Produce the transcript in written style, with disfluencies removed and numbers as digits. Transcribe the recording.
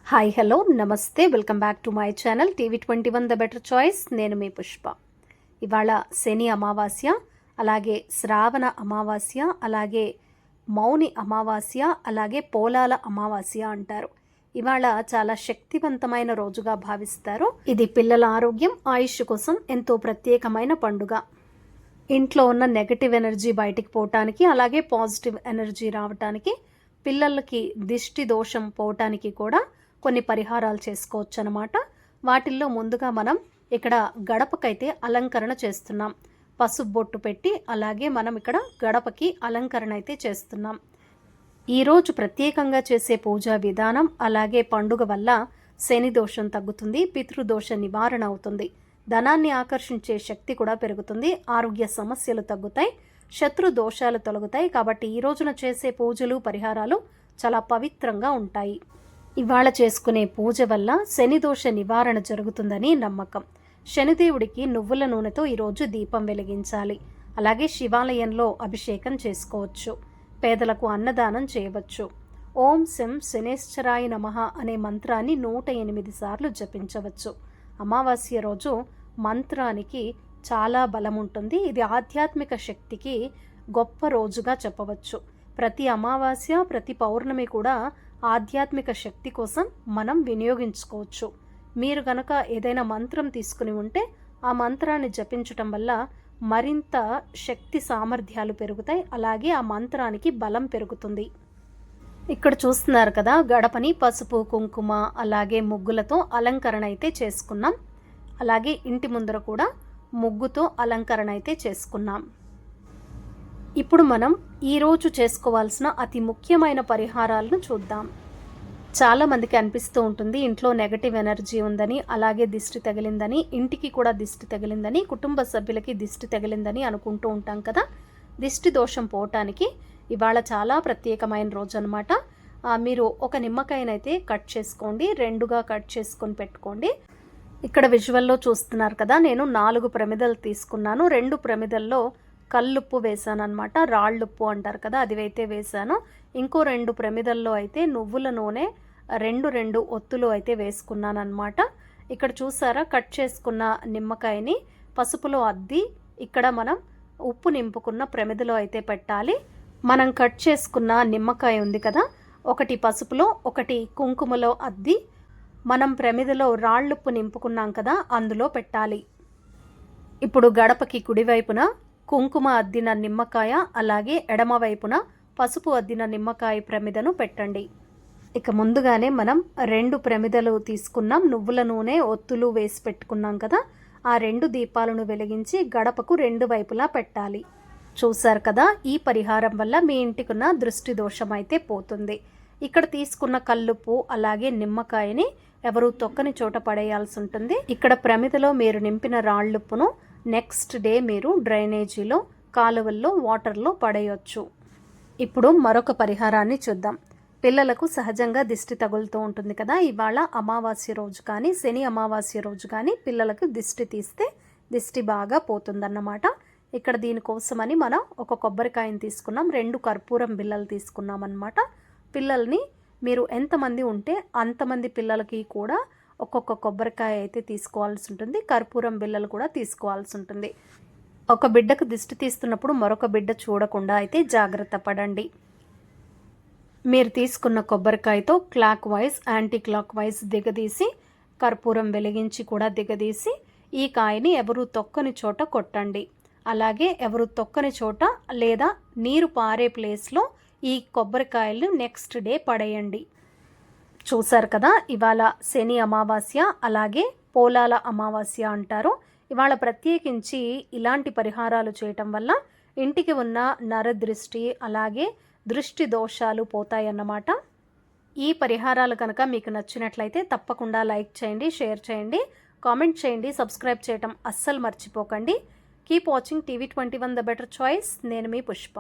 Hi hello నమస్తే welcome back to my channel TV21 the better choice. నేను మీ పుష్ప. ఇవాళ శని అమావాస్య, అలాగే శ్రావణ అమావాస్య, అలాగే మౌని అమావాస్య, అలాగే పోలాల అమావాస్య అంటారు. ఇవాళ చాలా శక్తివంతమైన రోజుగా భావిస్తారు. ఇది పిల్లల ఆరోగ్యం, ఆయుష్ కోసం ఎంతో ప్రత్యేకమైన పండుగ. ఇంట్లో ఉన్న నెగటివ్ ఎనర్జీ బయటికి పోవటానికి, అలాగే పాజిటివ్ ఎనర్జీ రావటానికి, పిల్లలకి దిష్టి దోషం పోవటానికి కూడా కొన్ని పరిహారాలు చేసుకోవచ్చు అన్నమాట. వాటిల్లో ముందుగా మనం ఇక్కడ గడపకైతే అలంకరణ చేస్తున్నాం. పసుపు బొట్టు పెట్టి అలాగే మనం ఇక్కడ గడపకి అలంకరణ అయితే చేస్తున్నాం. ఈరోజు ప్రత్యేకంగా చేసే పూజా విధానం అలాగే పండుగ వల్ల శని దోషం తగ్గుతుంది, పితృదోష నివారణ అవుతుంది, ధనాన్ని ఆకర్షించే శక్తి కూడా పెరుగుతుంది, ఆరోగ్య సమస్యలు తగ్గుతాయి, శత్రు దోషాలు తొలగుతాయి. కాబట్టి ఈ రోజున చేసే పూజలు పరిహారాలు చాలా పవిత్రంగా ఉంటాయి. ఇవాళ చేసుకునే పూజ వల్ల శని దోష నివారణ జరుగుతుందని నమ్మకం. శనిదేవుడికి నువ్వుల నూనెతో ఈరోజు దీపం వెలిగించాలి. అలాగే శివాలయంలో అభిషేకం చేసుకోవచ్చు. పేదలకు అన్నదానం చేయవచ్చు. ఓం శం శనేశ్వరాయ నమః అనే మంత్రాన్ని 108 సార్లు జపించవచ్చు. అమావాస్య రోజు మంత్రానికి చాలా బలం ఉంటుంది. ఇది ఆధ్యాత్మిక శక్తికి గొప్ప రోజుగా చెప్పవచ్చు. ప్రతి అమావాస్య, ప్రతి పౌర్ణమి కూడా ఆధ్యాత్మిక శక్తి కోసం మనం వినియోగించుకోవచ్చు. మీరు కనుక ఏదైనా మంత్రం తీసుకుని ఉంటే ఆ మంత్రాన్ని జపించటం వల్ల మరింత శక్తి సామర్థ్యాలు పెరుగుతాయి, అలాగే ఆ మంత్రానికి బలం పెరుగుతుంది. ఇక్కడ చూస్తున్నారు కదా, గడపని పసుపు కుంకుమ అలాగే ముగ్గులతో అలంకరణ అయితే చేసుకున్నాం. అలాగే ఇంటి ముందర కూడా ముగ్గుతో అలంకరణ అయితే చేసుకున్నాం. ఇప్పుడు మనం ఈరోజు చేసుకోవాల్సిన అతి ముఖ్యమైన పరిహారాలను చూద్దాం. చాలామందికి అనిపిస్తూ ఉంటుంది ఇంట్లో నెగటివ్ ఎనర్జీ ఉందని, అలాగే దిష్టి తగిలిందని, ఇంటికి కూడా దిష్టి తగిలిందని, కుటుంబ సభ్యులకి దిష్టి తగిలిందని అనుకుంటూ ఉంటాం కదా. దిష్టి దోషం పోవటానికి ఇవాళ చాలా ప్రత్యేకమైన రోజు అనమాట. మీరు ఒక నిమ్మకాయనైతే కట్ చేసుకోండి, 2గా కట్ చేసుకొని పెట్టుకోండి. ఇక్కడ విజువల్లో చూస్తున్నారు కదా, నేను 4 ప్రమిదలు తీసుకున్నాను. 2 ప్రమిదల్లో కల్లుప్పు వేసాను అనమాట. రాళ్ళుప్పు అంటారు కదా, అది అయితే వేసాను. ఇంకో 2 ప్రమిదల్లో అయితే నువ్వుల నూనె 2 ఒత్తులు అయితే వేసుకున్నాను అనమాట. ఇక్కడ చూసారా, కట్ చేసుకున్న నిమ్మకాయని పసుపులో అద్ది ఇక్కడ మనం ఉప్పు నింపుకున్న ప్రమిదలో అయితే పెట్టాలి. మనం కట్ చేసుకున్న నిమ్మకాయ ఉంది కదా, ఒకటి పసుపులో ఒకటి కుంకుమలో అద్ది మనం ప్రమిదలో రాళ్ళుప్పు నింపుకున్నాం కదా, అందులో పెట్టాలి. ఇప్పుడు గడపకి కుడివైపున కుంకుమ అద్దిన నిమ్మకాయ, అలాగే ఎడమవైపున పసుపు అద్దిన నిమ్మకాయ ప్రమిదను పెట్టండి. ఇక ముందుగానే మనం 2 ప్రమిదలు తీసుకున్నాం, నువ్వుల నూనె ఒత్తులు వేసి పెట్టుకున్నాం కదా, ఆ 2 దీపాలను వెలిగించి గడపకు 2 వైపులా పెట్టాలి. చూసారు కదా, ఈ పరిహారం వల్ల మీ ఇంటికున్న దృష్టి దోషం అయితే పోతుంది. ఇక్కడ తీసుకున్న కల్లుప్పు అలాగే నిమ్మకాయని ఎవరు తొక్కని చోట పడేయాల్సి ఉంటుంది. ఇక్కడ ప్రమిదలో మీరు నింపిన రాళ్ళుప్పును నెక్స్ట్ డే మీరు డ్రైనేజీలో, కాలువల్లో, వాటర్లో పడేయొచ్చు. ఇప్పుడు మరొక పరిహారాన్ని చూద్దాం. పిల్లలకు సహజంగా దిష్టి తగులుతూ ఉంటుంది కదా. ఇవాళ అమావాస్య రోజు కానీ శని అమావాస్య రోజు కానీ పిల్లలకు దిష్టి తీస్తే దిష్టి బాగా పోతుందన్నమాట. ఇక్కడ దీనికోసమని మనం ఒక కొబ్బరికాయని తీసుకున్నాం, 2 కర్పూరం బిళ్ళలు తీసుకున్నాం అన్నమాట. పిల్లల్ని మీరు ఎంతమంది ఉంటే అంతమంది పిల్లలకి కూడా ఒక్కొక్క కొబ్బరికాయ అయితే తీసుకోవాల్సి ఉంటుంది. కర్పూరం బిళ్ళలు కూడా తీసుకోవాల్సి ఉంటుంది. ఒక బిడ్డకు దిష్టి తీస్తున్నప్పుడు మరొక బిడ్డ చూడకుండా అయితే జాగ్రత్త పడండి. మీరు తీసుకున్న కొబ్బరికాయతో clockwise, anticlockwise దిగదీసి, కర్పూరం వెలిగించి కూడా దిగదీసి ఈ కాయని ఎవరు తొక్కని చోట కొట్టండి. అలాగే ఎవరు తొక్కని చోట లేదా నీరు పారే ప్లేస్లో ఈ కొబ్బరికాయలు నెక్స్ట్ డే పడేయండి. చూసారు కదా, ఇవాళ శని అమావాస్య అలాగే పోలాల అమావాస్య అంటారు. ఇవాళ ప్రత్యేకించి ఇలాంటి పరిహారాలు చేయటం వల్ల ఇంటికి ఉన్న నరదృష్టి అలాగే దృష్టి దోషాలు పోతాయన్నమాట. ఈ పరిహారాలు కనుక మీకు నచ్చినట్లయితే తప్పకుండా లైక్ చేయండి, షేర్ చేయండి, కామెంట్ చేయండి, సబ్స్క్రైబ్ చేయటం అస్సలు మర్చిపోకండి. Keep watching TV21 the better choice. నేను మీ పుష్ప.